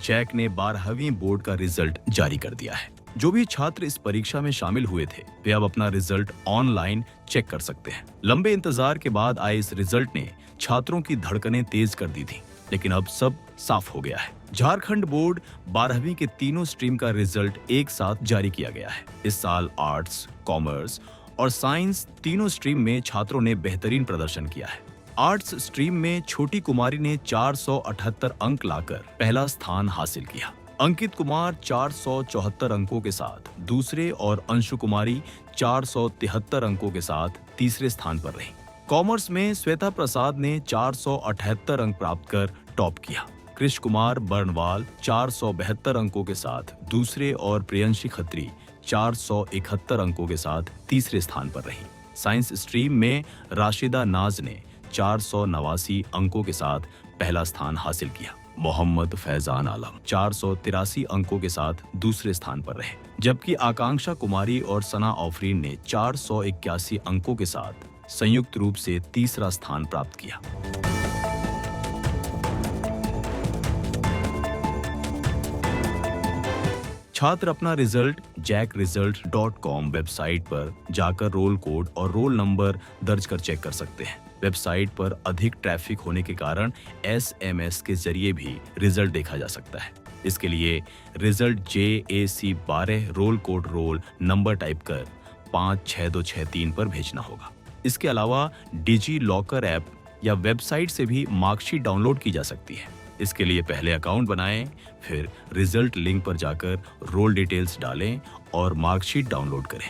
Jack ने 12वीं board का रिजल्ट जारी कर दिया है। जो भी छात्र इस परीक्षा में शामिल हुए थे वे अब अपना रिजल्ट ऑनलाइन चेक कर सकते हैं। लंबे इंतजार के बाद आए इस रिजल्ट ने छात्रों की धड़कनें तेज कर दी थी, लेकिन अब सब साफ हो गया है। झारखंड बोर्ड 12वीं के तीनों स्ट्रीम का रिजल्ट एक साथ जारी किया गया है। इस साल आर्ट्स, कॉमर्स और साइंस तीनों स्ट्रीम में छात्रों ने बेहतरीन प्रदर्शन किया है। आर्ट्स स्ट्रीम में छोटी कुमारी ने 478 अंक लाकर पहला स्थान हासिल किया। अंकित कुमार 474 अंकों के साथ दूसरे और अंशु कुमारी 473 अंकों के साथ तीसरे स्थान पर रही। कॉमर्स में श्वेता प्रसाद ने 478 अंक प्राप्त कर टॉप किया। कृष कुमार बर्नवाल 472 अंकों के साथ दूसरे और प्रियंशी खत्री 471 अंकों के साथ तीसरे स्थान पर रही। साइंस स्ट्रीम में राशिदा नाज ने 489 अंकों के साथ पहला स्थान हासिल किया। मोहम्मद फैजान आलम 483 अंकों के साथ दूसरे स्थान पर रहे, जबकि आकांक्षा कुमारी और सना आफरीन ने 481 अंकों के साथ संयुक्त रूप से तीसरा स्थान प्राप्त किया। छात्र अपना रिजल्ट jackresult.com वेबसाइट पर जाकर रोल कोड और रोल नंबर दर्ज कर चेक कर सकते हैं। वेबसाइट पर अधिक ट्रैफिक होने के कारण SMS के जरिए भी रिजल्ट देखा जा सकता है। इसके लिए result JAC12 roll code roll number type कर 56263 पर भेजना होगा। इसके अलावा डिजी लॉकर ऐप या वेबसाइट से भी मार्कशीट डाउनलोड की जा सकती है। इसके लिए पहले अकाउंट बनाएं, फिर रिजल्ट लिंक पर जाकर रोल डिटेल्स डालें और मार्कशीट डाउनलोड करें।